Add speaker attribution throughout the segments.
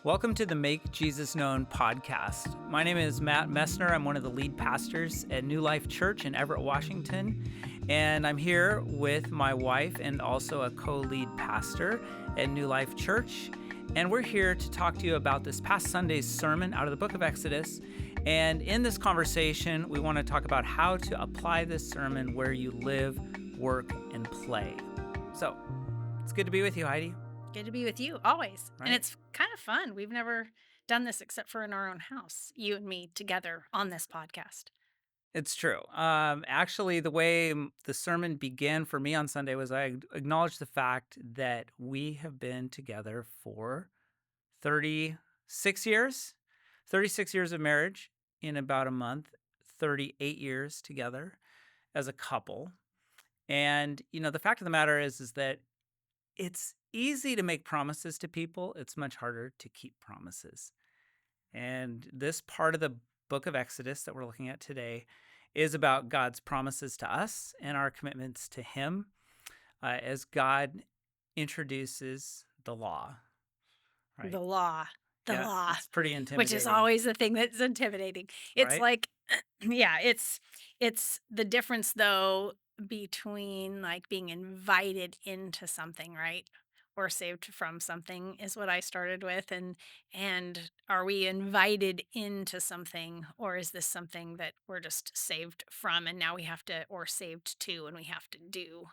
Speaker 1: Welcome to the Make Jesus Known podcast. My name is Matt Messner. I'm one of the lead pastors at New Life Church in Everett, Washington. And I'm here with my wife and also a co-lead pastor at New Life Church. And we're here to talk to you about this past Sunday's sermon out of the book of Exodus. And in this conversation, we want to talk about how to apply this sermon where you live, work, and play. So it's good to be with you, Heidi.
Speaker 2: Good to be with you, always.
Speaker 1: Right.
Speaker 2: And it's kind of fun. We've never done this except for in our own house, you and me together on this podcast.
Speaker 1: It's true. Actually, the way the sermon began for me on Sunday was I acknowledged the fact that we have been together for 36 years, 36 years of marriage in about a month, 38 years together as a couple. And, the fact of the matter is that it's easy to make promises to people. It's much harder to keep promises. And this part of the book of Exodus that we're looking at today is about God's promises to us and our commitments to Him as God introduces the law. Right?
Speaker 2: The law.
Speaker 1: It's pretty intimidating.
Speaker 2: Which is always the thing that's intimidating. It's
Speaker 1: right?
Speaker 2: like, it's the difference though between like being invited into something, right? Or saved from something is what I started with. And are we invited into something, or is this something that we're just saved from and now we have to, or saved to, and we have to do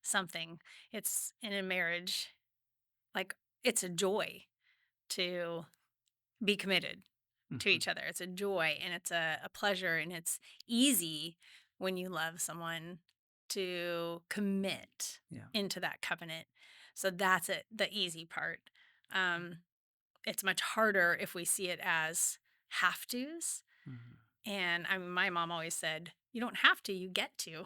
Speaker 2: something? It's in a marriage, like it's a joy to be committed to each other. It's a joy and it's a pleasure, and it's easy when you love someone to commit into that covenant. So that's it, the easy part. It's much harder if we see it as have tos. And my mom always said, you don't have to, you get to.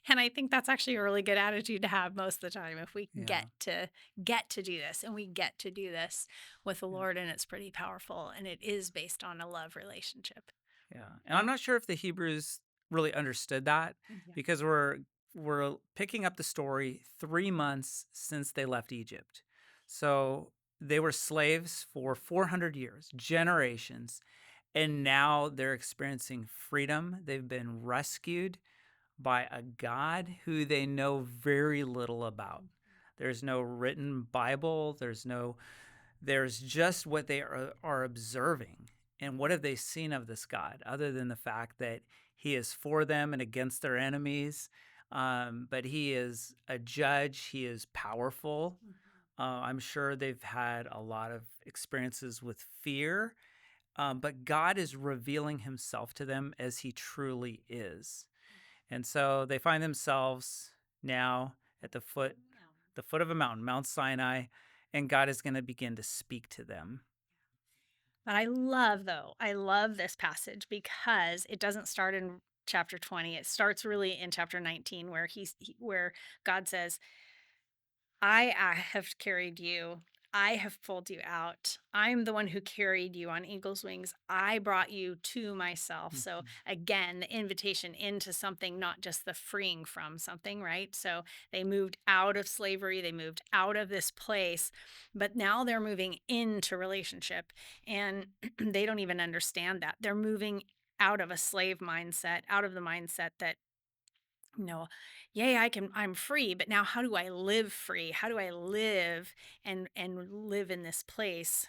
Speaker 2: And I think that's actually a really good attitude to have most of the time. If we get to do this, and we get to do this with the Lord, and it's pretty powerful, and it is based on a love relationship.
Speaker 1: Yeah. And I'm not sure if the Hebrews really understood that because we're picking up the story 3 months since they left Egypt. So they were slaves for 400 years, generations. And now they're experiencing freedom. They've been rescued by a God who they know very little about. There's no written Bible. There's just what they are observing. And what have they seen of this God other than the fact that He is for them and against their enemies? But He is a judge. He is powerful. I'm sure they've had a lot of experiences with fear. But God is revealing Himself to them as He truly is. And so they find themselves now at the foot of a mountain, Mount Sinai, and God is going to begin to speak to them.
Speaker 2: But I love this passage because it doesn't start in chapter 20. It starts really in chapter 19, where God says, I have carried you. I have pulled you out. I'm the one who carried you on eagle's wings. I brought you to myself. So again, the invitation into something, not just the freeing from something, right? So they moved out of slavery. They moved out of this place, but now they're moving into relationship, and they don't even understand that. They're moving out of a slave mindset, out of the mindset that, yay, I'm free, but now how do I live free? How do I live and live in this place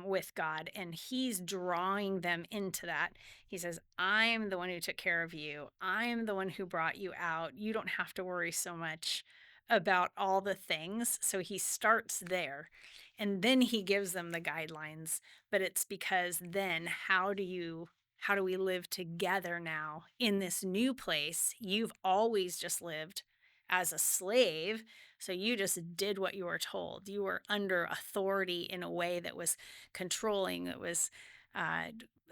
Speaker 2: with God? And He's drawing them into that. He says, I'm the one who took care of you. I'm the one who brought you out. You don't have to worry so much about all the things. So He starts there, and then He gives them the guidelines. But it's because then how do we live together now in this new place? You've always just lived as a slave, so you just did what you were told. You were under authority in a way that was controlling, that was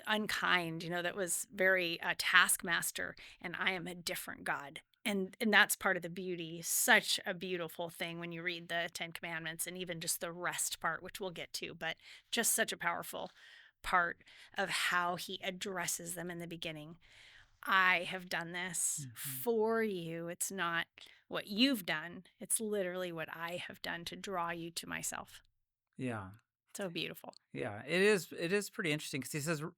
Speaker 2: unkind, that was very taskmaster, and I am a different God. And that's part of the beauty, such a beautiful thing when you read the 10 Commandments, and even just the rest part, which we'll get to, but just such a powerful part of how He addresses them in the beginning. I have done this for you. It's not what you've done. It's literally what I have done to draw you to myself.
Speaker 1: Yeah.
Speaker 2: So beautiful.
Speaker 1: Yeah, it is pretty interesting because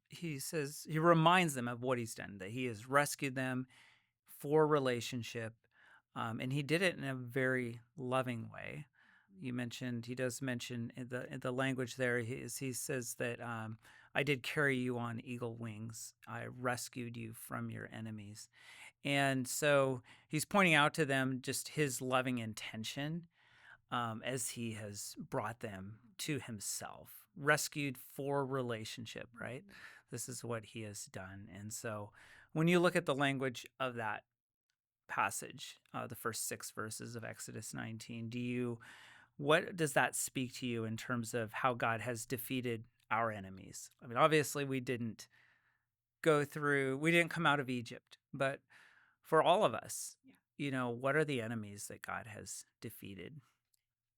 Speaker 1: he reminds them of what he's done, that he has rescued them for relationship, and he did it in a very loving way. You mentioned he does mention in the language there. He says that I did carry you on eagle wings. I rescued you from your enemies, and so he's pointing out to them just his loving intention as he has brought them to himself, rescued for relationship, right? This is what he has done. And so when you look at the language of that passage, the first 6 verses of Exodus 19, what does that speak to you in terms of how God has defeated our enemies? I mean, obviously we didn't come out of Egypt, but for all of us, what are the enemies that God has defeated?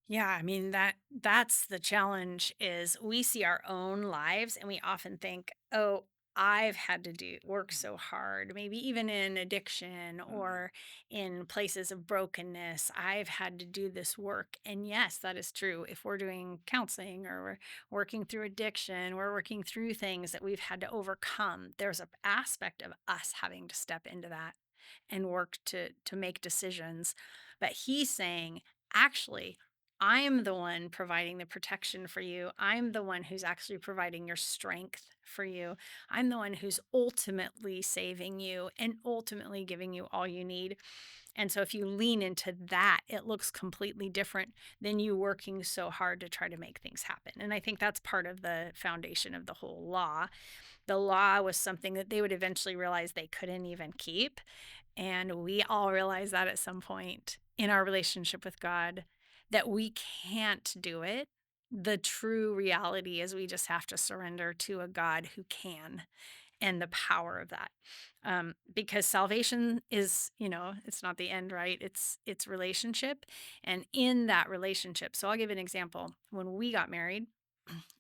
Speaker 2: Yeah, I mean that's the challenge is we see our own lives and we often think, "Oh, I've had to do work so hard, maybe even in addiction
Speaker 1: Mhm.
Speaker 2: or in places of brokenness. I've had to do this work." And yes, that is true. If we're doing counseling or we're working through addiction, we're working through things that we've had to overcome. There's an aspect of us having to step into that and work to make decisions. But he's saying, actually, I'm the one providing the protection for you. I'm the one who's actually providing your strength for you. I'm the one who's ultimately saving you and ultimately giving you all you need. And so if you lean into that, it looks completely different than you working so hard to try to make things happen. And I think that's part of the foundation of the whole law. The law was something that they would eventually realize they couldn't even keep. And we all realize that at some point in our relationship with God that we can't do it. The true reality is we just have to surrender to a God who can and the power of that. Because salvation is, it's not the end, right? It's relationship. And in that relationship, so I'll give an example. When we got married,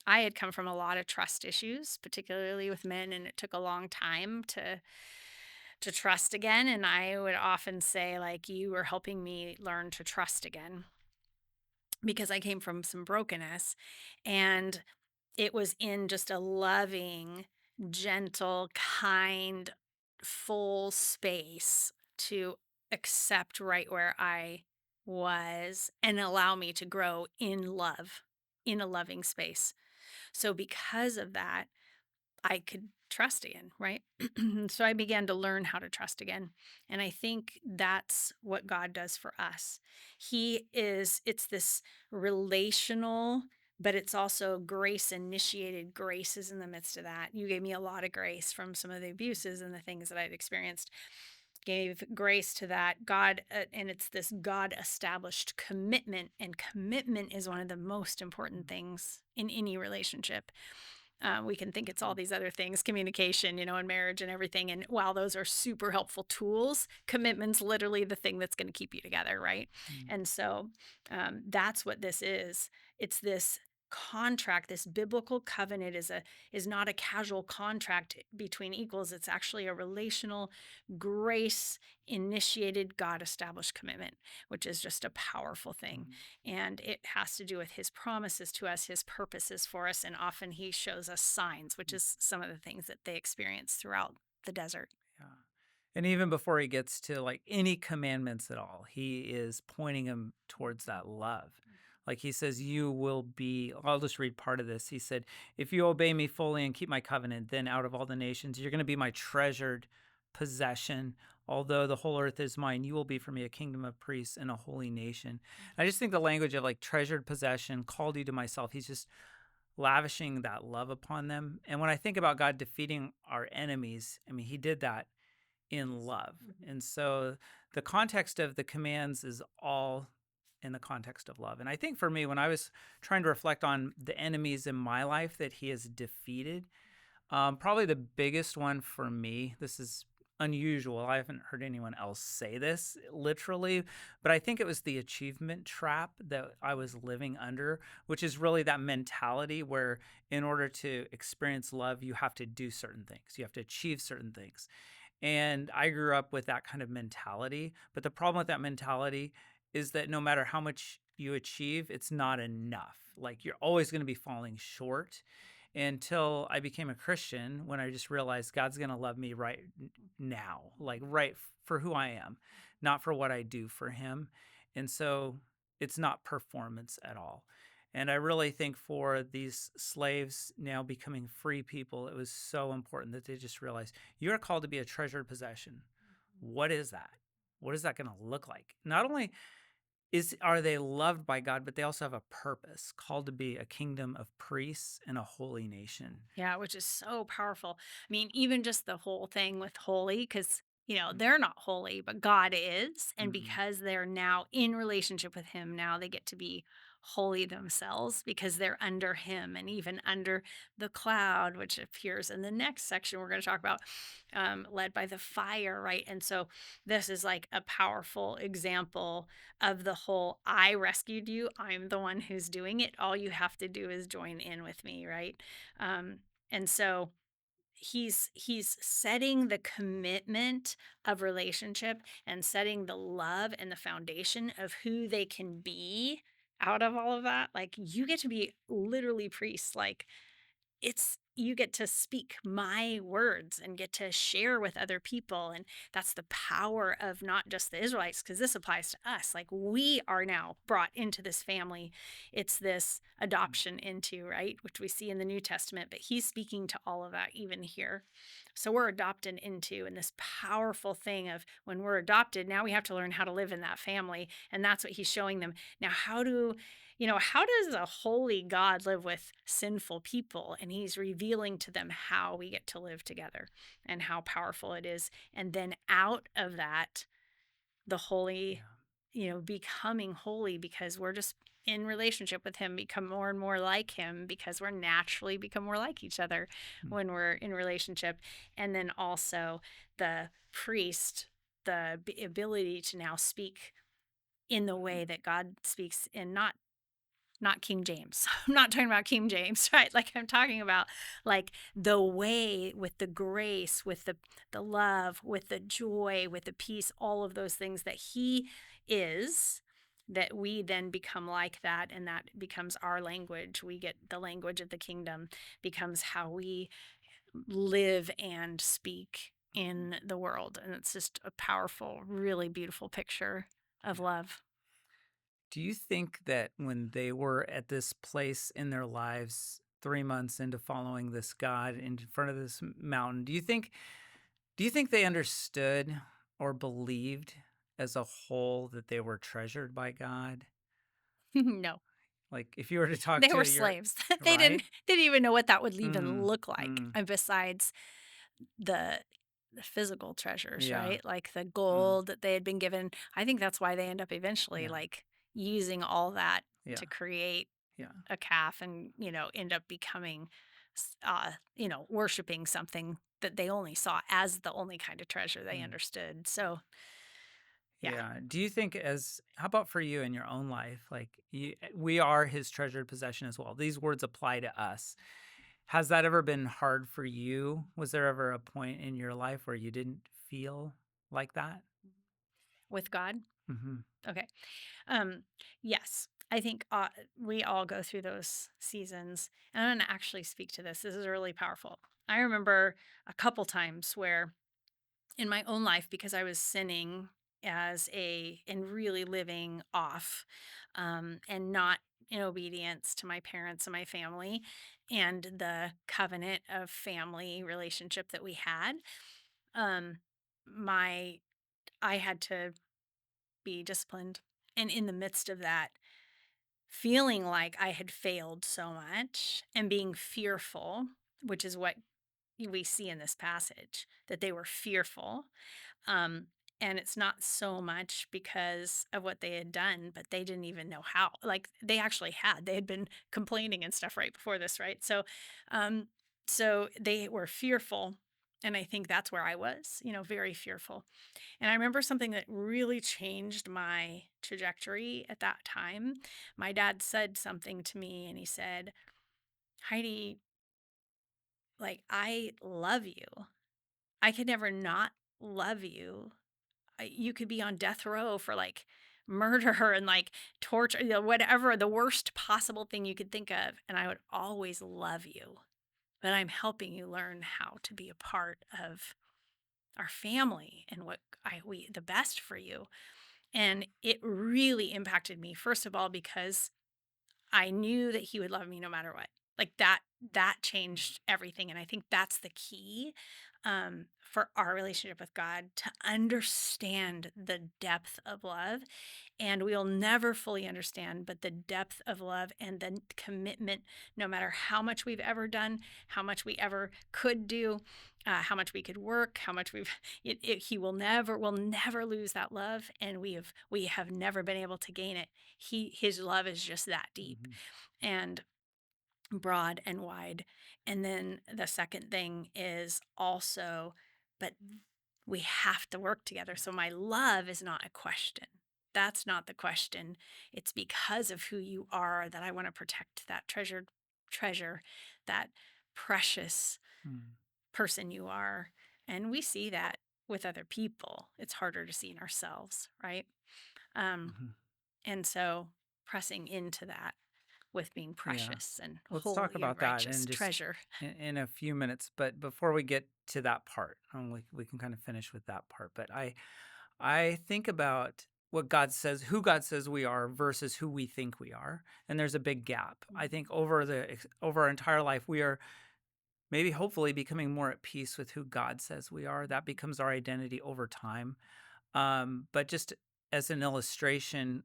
Speaker 2: I had come from a lot of trust issues, particularly with men, and it took a long time to trust again. And I would often say, like, you were helping me learn to trust again because I came from some brokenness. And it was in just a loving, gentle, kind, full space to accept right where I was and allow me to grow in love, in a loving space. So, because of that, I could trust again, right? So I began to learn how to trust again. And I think that's what God does for us. It's this relational, but it's also grace initiated. Grace is in the midst of that. You gave me a lot of grace from some of the abuses and the things that I'd experienced. Gave grace to that God, and it's this God established commitment. And commitment is one of the most important things in any relationship. We can think it's all these other things, communication, and marriage and everything. And while those are super helpful tools, commitment's literally the thing that's going to keep you together, right?
Speaker 1: Mm.
Speaker 2: And so that's what this is. It's this contract. This biblical covenant is not a casual contract between equals. It's actually a relational, grace initiated, God established commitment, which is just a powerful thing.
Speaker 1: Mhm.
Speaker 2: And it has to do with his promises to us, his purposes for us. And often he shows us signs, which is some of the things that they experience throughout the desert.
Speaker 1: Yeah. And even before he gets to like any commandments at all, he is pointing him towards that love. Like he says, you will be, I'll just read part of this. He said, if you obey me fully and keep my covenant, then out of all the nations, you're going to be my treasured possession. Although the whole earth is mine, you will be for me a kingdom of priests and a holy nation. I just think the language of like treasured possession, called you to myself, he's just lavishing that love upon them. And when I think about God defeating our enemies, I mean, he did that in love. And so the context of the commands is all in the context of love. And I think for me, when I was trying to reflect on the enemies in my life that he has defeated, probably the biggest one for me, this is unusual. I haven't heard anyone else say this literally, but I think it was the achievement trap that I was living under, which is really that mentality where in order to experience love, you have to do certain things, you have to achieve certain things. And I grew up with that kind of mentality. But the problem with that mentality is that no matter how much you achieve, it's not enough. Like you're always going to be falling short until I became a Christian when I just realized God's going to love me now, like for who I am, not for what I do for him. And so it's not performance at all. And I really think for these slaves now becoming free people, it was so important that they just realized you are called to be a treasured possession. What is that? What is that going to look like? Not only are they loved by God, but they also have a purpose, called to be a kingdom of priests and a holy nation.
Speaker 2: Yeah, which is so powerful. I mean, even just the whole thing with holy, because,
Speaker 1: Mm,
Speaker 2: they're not holy, but God is. And
Speaker 1: mhm,
Speaker 2: because they're now in relationship with Him, now they get to be holy themselves because they're under Him and even under the cloud, which appears in the next section we're going to talk about, led by the fire, right? And so this is like a powerful example of the whole I rescued you. I'm the one who's doing it. All you have to do is join in with me, right? Um, and so he's setting the commitment of relationship and setting the love and the foundation of who they can be out of all of that. Like you get to be literally priests. Like it's you get to speak my words and get to share with other people, and that's the power of not just the Israelites, because this applies to us. Like we are now brought into this family. It's this
Speaker 1: mm,
Speaker 2: adoption into, right, which we see in the New Testament, but he's speaking to all of that even here. So we're adopted into, and this powerful thing of when we're adopted, now we have to learn how to live in that family, and that's what he's showing them. Now how does a holy God live with sinful people? And he's revealing to them how we get to live together and how powerful it is. And then out of that, the holy,
Speaker 1: yeah.
Speaker 2: becoming holy because we're just in relationship with him, become more and more like him because we're naturally become more like each other
Speaker 1: Mm,
Speaker 2: when we're in relationship. And then also the priest, the ability to now speak in the way that God speaks, and not King James. I'm not talking about King James, right? Like I'm talking about like the way with the grace, with the love, with the joy, with the peace, all of those things that he is, that we then become like that, and that becomes our language. We get the language of the kingdom becomes how we live and speak in the world. And it's just a powerful, really beautiful picture of
Speaker 1: yeah.
Speaker 2: love.
Speaker 1: Do you think that when they were at this place in their lives, 3 months into following this God in front of this mountain, do you think they understood or believed as a whole that they were treasured by God?
Speaker 2: No.
Speaker 1: Like if you were to talk
Speaker 2: They
Speaker 1: to
Speaker 2: were
Speaker 1: your
Speaker 2: slaves. They didn't
Speaker 1: right?
Speaker 2: they didn't even know what that would even
Speaker 1: Mm,
Speaker 2: look like,
Speaker 1: mm,
Speaker 2: and besides the physical treasures,
Speaker 1: yeah.
Speaker 2: right? Like the
Speaker 1: Mm,
Speaker 2: gold that they had been given. I think that's why they end up eventually,
Speaker 1: yeah.
Speaker 2: like, using all that
Speaker 1: Yeah.
Speaker 2: to create
Speaker 1: Yeah.
Speaker 2: a calf and, end up becoming worshiping something that they only saw as the only kind of treasure they
Speaker 1: Mm.
Speaker 2: understood. So, yeah.
Speaker 1: Yeah. Do you think how about for you in your own life? Like we are his treasured possession as well. These words apply to us. Has that ever been hard for you? Was there ever a point in your life where you didn't feel like that?
Speaker 2: With God?
Speaker 1: Hmm.
Speaker 2: Okay. Um, yes, I think we all go through those seasons. And I'm going to actually speak to this. This is really powerful. I remember a couple times where in my own life, because I was sinning and really living off, and not in obedience to my parents and my family and the covenant of family relationship that we had, um, my I had to be disciplined. And in the midst of that, feeling like I had failed so much and being fearful, which is what we see in this passage, that they were fearful. Um, and it's not so much because of what they had done, but they didn't even know how. Like they had been complaining and stuff right before this, right? Um, so they were fearful. And I think that's where I was, very fearful. And I remember something that really changed my trajectory at that time. My dad said something to me and he said, Heidi, like, I love you. I could never not love you. You could be on death row for like murder her and like torture, whatever the worst possible thing you could think of. And I would always love you, but I'm helping you learn how to be a part of our family and what the best for you. And it really impacted me, first of all, because I knew that he would love me no matter what. Like that changed everything, and I think that's the key, for our relationship with God, to understand the depth of love, and we'll never fully understand, but the depth of love and the commitment, no matter how much we've ever done, how much we ever could do, how much we could work, how much we've, he will never lose that love, and we have never been able to gain it. His love is just that deep
Speaker 1: Mhm.
Speaker 2: and broad and wide. And then the second thing is also, but we have to work together. So my love is not a question. That's not the question. It's because of who you are that I want to protect that treasured treasure, that precious
Speaker 1: Mm.
Speaker 2: person you are. And we see that with other people. It's harder to see in ourselves, right? Um,
Speaker 1: Mhm.
Speaker 2: and so pressing into that with being
Speaker 1: Yeah.
Speaker 2: precious and
Speaker 1: Let's talk
Speaker 2: holy and
Speaker 1: about that
Speaker 2: righteous
Speaker 1: in just
Speaker 2: treasure.
Speaker 1: in a few minutes. But before we get to that part, we can kind of finish with that part. But I think about what God says, who God says we are versus who we think we are, and there's a big gap. I think over our entire life, we are maybe hopefully becoming more at peace with who God says we are. That becomes our identity over time. But just as an illustration,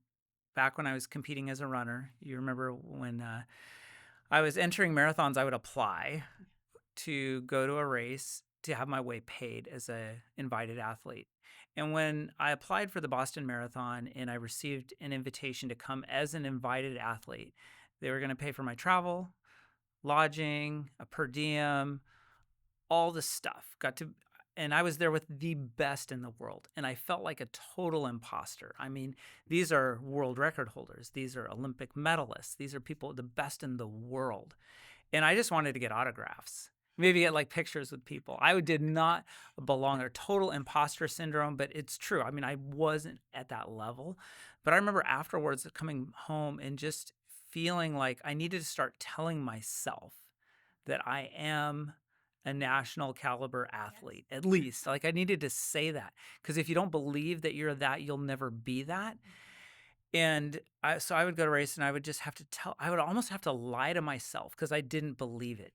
Speaker 1: back when I was competing as a runner, you remember when I was entering marathons, I would apply to go to a race to have my way paid as a invited athlete. And when I applied for the Boston Marathon and I received an invitation to come as an invited athlete, they were going to pay for my travel, lodging, a per diem, all the stuff. And I was there with the best in the world. And I felt like a total imposter. I mean, these are world record holders. These are Olympic medalists. These are people, the best in the world. And I just wanted to get autographs, maybe get like pictures with people. I did not belong, or total imposter syndrome, but it's true. I mean, I wasn't at that level. But I remember afterwards coming home and just feeling like I needed to start telling myself that I am a national caliber athlete, at least. Like I needed to say that, because if you don't believe that you're that, you'll never be that. And so I would go to race and I would just have to I would almost have to lie to myself because I didn't believe it,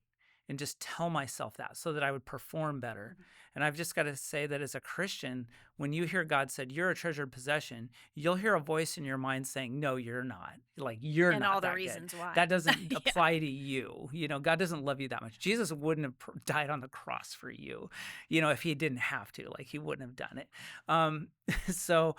Speaker 1: and just tell myself that so that I would perform better. And I've just got to say that as a Christian, when you hear God said, you're a treasured possession, you'll hear a voice in your mind saying, no, you're not. Like, you're
Speaker 2: And
Speaker 1: not
Speaker 2: all the
Speaker 1: that good.
Speaker 2: reasons why.
Speaker 1: That doesn't
Speaker 2: Yeah.
Speaker 1: apply to you. God doesn't love you that much. Jesus wouldn't have died on the cross for you, if he didn't have to. Like, he wouldn't have done it. Um, so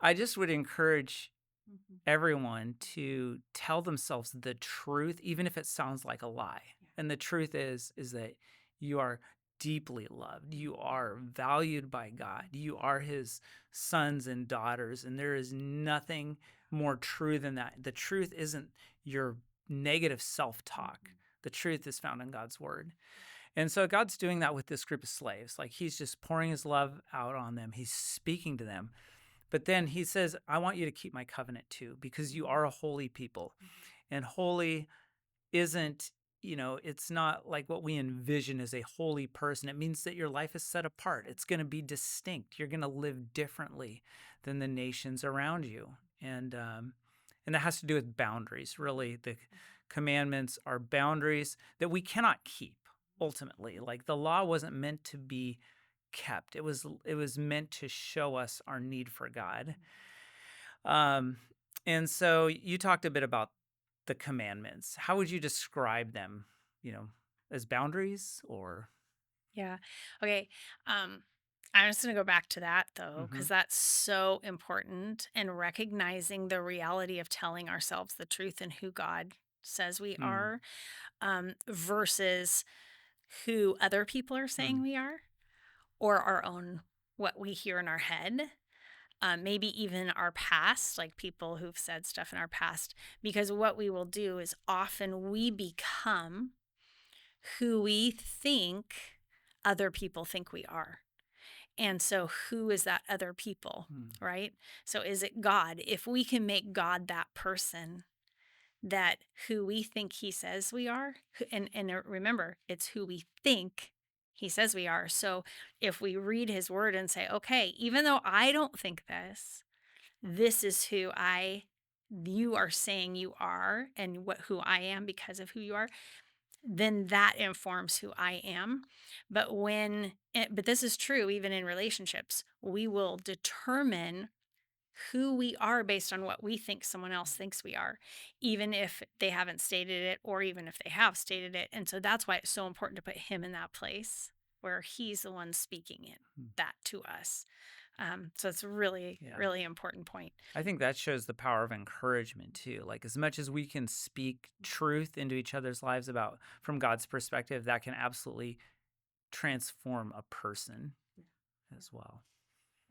Speaker 1: I just would encourage
Speaker 2: Mhm.
Speaker 1: everyone to tell themselves the truth, even if it sounds like a lie. And the truth is that you are deeply loved. You are valued by God. You are his sons and daughters. And there is nothing more true than that. The truth isn't your negative self-talk. The truth is found in God's word. And so God's doing that with this group of slaves. Like, he's just pouring his love out on them. He's speaking to them. But then he says, I want you to keep my covenant too, because you are a holy people. And holy isn't, it's not like what we envision as a holy person. It means that your life is set apart. It's going to be distinct. You're going to live differently than the nations around you. And that has to do with boundaries. Really, the commandments are boundaries that we cannot keep ultimately. Like, the law wasn't meant to be kept. It was meant to show us our need for God. Um, and so you talked a bit about the commandments. How would you describe them? As boundaries or?
Speaker 2: Yeah. Okay. I'm just going to go back to that though,
Speaker 1: Mm-hmm.
Speaker 2: because that's so important, and recognizing the reality of telling ourselves the truth and who God says we
Speaker 1: Mm,
Speaker 2: are, versus who other people are saying
Speaker 1: mm,
Speaker 2: we are, or our own, what we hear in our head. Maybe even our past, like people who've said stuff in our past, because what we will do is often we become who we think other people think we are. And so who is that other people,
Speaker 1: Mm.
Speaker 2: right? So is it God? If we can make God that person, that who we think he says we are, and remember, it's who we think he says we are. So if we read his word and say, okay, even though I don't think this, this is who you are saying you are, and who I am because of who you are, then that informs who I am. But this is true even in relationships. We will determine who we are based on what we think someone else thinks we are, even if they haven't stated it or even if they have stated it. And so that's why it's so important to put him in that place where he's the one speaking it
Speaker 1: Mm.
Speaker 2: that to us. So it's a really,
Speaker 1: Yeah.
Speaker 2: really important point.
Speaker 1: I think that shows the power of encouragement too. Like as much as we can speak truth into each other's lives about from God's perspective, that can absolutely transform a person as well.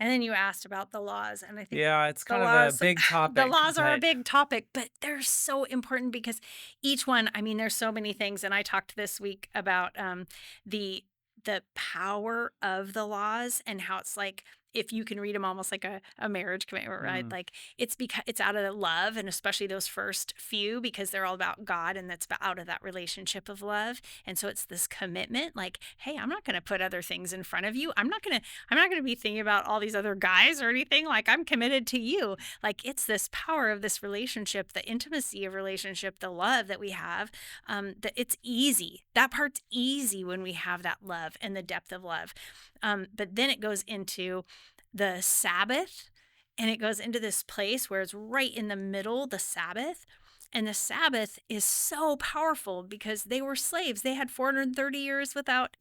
Speaker 2: And then you asked about the laws, and I think
Speaker 1: Yeah, it's
Speaker 2: the
Speaker 1: kind of a
Speaker 2: laws
Speaker 1: big
Speaker 2: the
Speaker 1: topic,
Speaker 2: laws are a
Speaker 1: but
Speaker 2: big topic, but they're so important because each one, I mean, there's so many things, and I talked this week about the the power of the laws and how it's like if you can read them almost like a marriage commitment, right?
Speaker 1: mm,
Speaker 2: Like it's because it's out of love, and especially those first few because they're all about God and that's out of that relationship of love. And so it's this commitment like, hey, I'm not going to put other things in front of you. I'm not going to be thinking about all these other guys or anything. Like I'm committed to you. Like it's this power of this relationship, the intimacy of relationship, the love that we have. That it's easy. That part's easy when we have that love and the depth of love. But then it goes into the Sabbath, and it goes into this place where it's right in the middle, the Sabbath. And the Sabbath is so powerful because they were slaves. They had 430 years without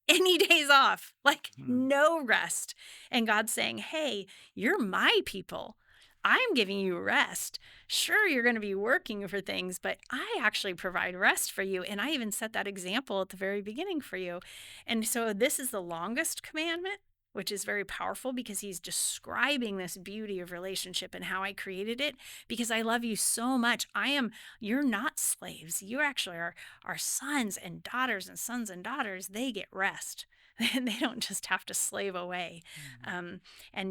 Speaker 2: any days off, like
Speaker 1: mm,
Speaker 2: no rest. And God's saying, hey, you're my people. I'm giving you rest. Sure, you're going to be working for things, but I actually provide rest for you. And I even set that example at the very beginning for you. And so this is the longest commandment, which is very powerful because he's describing this beauty of relationship and how I created it because I love you so much. You're not slaves. You actually are sons and daughters, and sons and daughters, they get rest. They don't just have to slave away and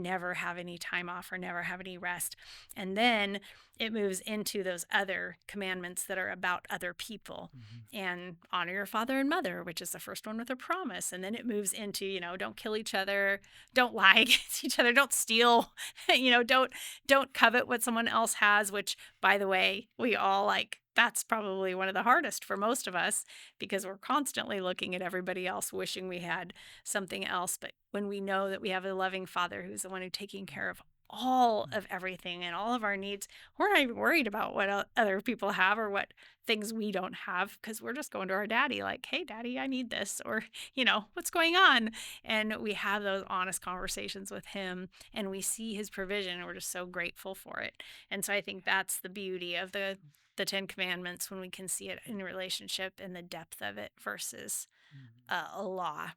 Speaker 2: never have any time off or never have any rest. And then it moves into those other commandments that are about other people
Speaker 1: mm,
Speaker 2: and honor your father and mother, which is the first one with a promise. And then it moves into, don't kill each other, don't lie against each other, don't steal, don't covet what someone else has, which by the way, we all like that's probably one of the hardest for most of us because we're constantly looking at everybody else wishing we had something else. But when we know that we have a loving father who's the one who's taking care of all of everything and all of our needs, we're not even worried about what other people have or what things we don't have because we're just going to our daddy like, hey daddy, I need this, or what's going on. And we have those honest conversations with him and we see his provision and we're just so grateful for it. And so I think that's the beauty of the Ten Commandments when we can see it in relationship and the depth of it versus
Speaker 1: mm.
Speaker 2: a law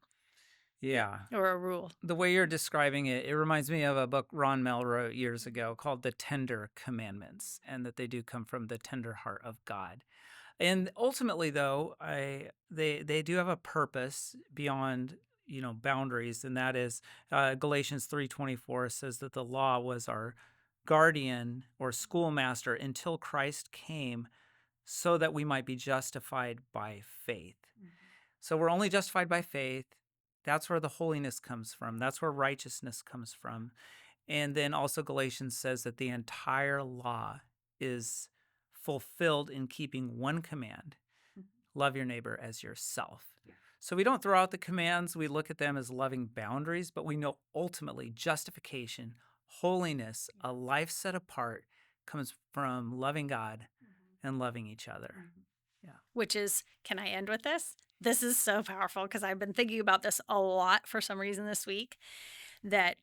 Speaker 1: Yeah.
Speaker 2: or a rule.
Speaker 1: The way you're describing it, it reminds me of a book Ron Mell wrote years ago called The Tender Commandments, and that they do come from the tender heart of God. And ultimately, though, they do have a purpose beyond boundaries, and that is Galatians 3:24 says that the law was our guardian or schoolmaster until Christ came, so that we might be justified by faith. So we're only justified by faith. That's where the holiness comes from. That's where righteousness comes from. And then also Galatians says that the entire law is fulfilled in keeping one command: love your neighbor as yourself. So we don't throw out the commands, we look at them as loving boundaries, but we know ultimately justification, holiness, a life set apart comes from loving God and loving each other. Yeah.
Speaker 2: Which is, can I end with this? This is so powerful because I've been thinking about this a lot for some reason this week. That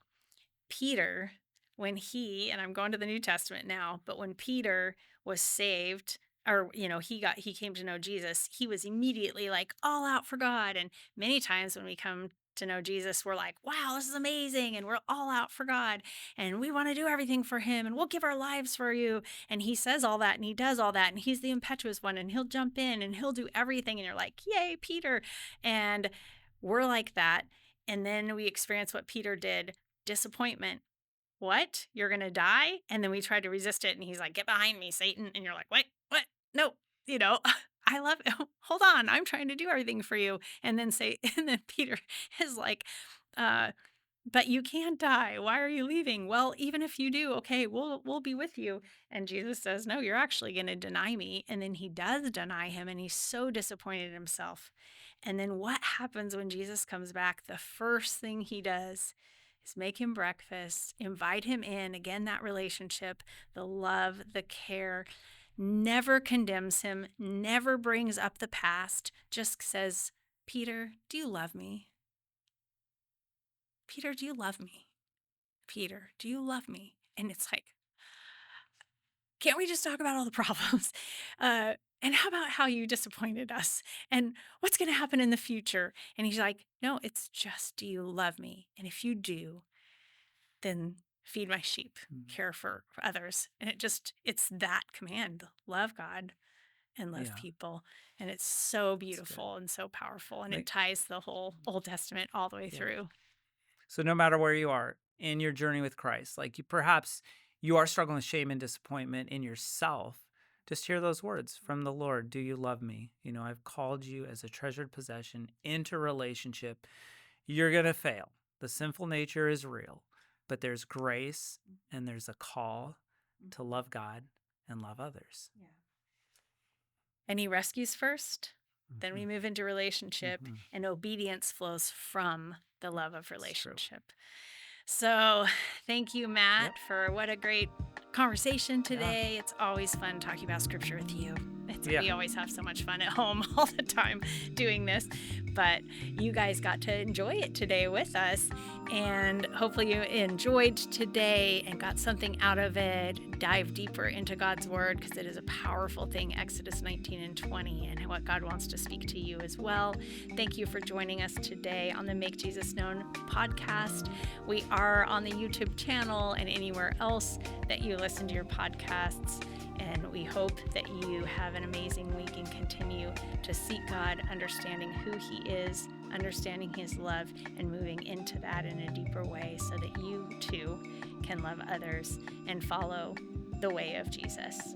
Speaker 2: Peter, and I'm going to the New Testament now, but when Peter was saved, or he came to know Jesus, he was immediately like all out for God. And many times when we come to know Jesus, we're like, wow, this is amazing, and we're all out for God, and we want to do everything for him, and we'll give our lives for you. And he says all that and he does all that, and he's the impetuous one, and he'll jump in and he'll do everything, and you're like, yay, Peter. And we're like that. And then we experience what Peter did, disappointment. What? You're going to die? And then we try to resist it. And he's like, get behind me, Satan. And you're like, wait, what? No, you know, I love it. Hold on. I'm trying to do everything for you. And then and then Peter is like, uh, but you can't die. Why are you leaving? Well, even if you do, okay, we'll be with you. And Jesus says, no, you're actually going to deny me. And then he does deny him, and he's so disappointed in himself. And then what happens when Jesus comes back? The first thing he does is make him breakfast, invite him in, again, that relationship, the love, the care, never condemns him, never brings up the past, just says, Peter, do you love me? Peter, do you love me? Peter, do you love me? And it's like, can't we just talk about all the problems? And how about how you disappointed us? And what's going to happen in the future? And he's like, no, it's just, do you love me? And if you do, then feed my sheep, care for others. And it's that command, love God and love
Speaker 1: Yeah.
Speaker 2: people. And it's so
Speaker 1: That's good.
Speaker 2: beautiful and so powerful. And
Speaker 1: I
Speaker 2: it ties the whole Old Testament all the way
Speaker 1: Yeah.
Speaker 2: through.
Speaker 1: So no matter where you are in your journey with Christ, like perhaps you are struggling with shame and disappointment in yourself, just hear those words from the Lord. Do you love me? I've called you as a treasured possession into relationship. You're going to fail. The sinful nature is real, but there's grace and there's a call to love God and love others.
Speaker 2: Yeah. And he rescues first. Then we move into relationship, and obedience flows from the love of relationship. So thank you, Matt, for what a great conversation today. It's always fun talking about scripture with you. We always have so much fun at home all the time doing this, but you guys got to enjoy it today with us, and hopefully you enjoyed today and got something out of it. Dive deeper into God's word, because it is a powerful thing, Exodus 19 and 20, and what God wants to speak to you as well. Thank you for joining us today on the Make Jesus Known podcast. We are on the YouTube channel and anywhere else that you listen to your podcasts. And we hope that you have an amazing week and continue to seek God, understanding who he is, understanding his love, and moving into that in a deeper way so that you too can love others and follow the way of Jesus.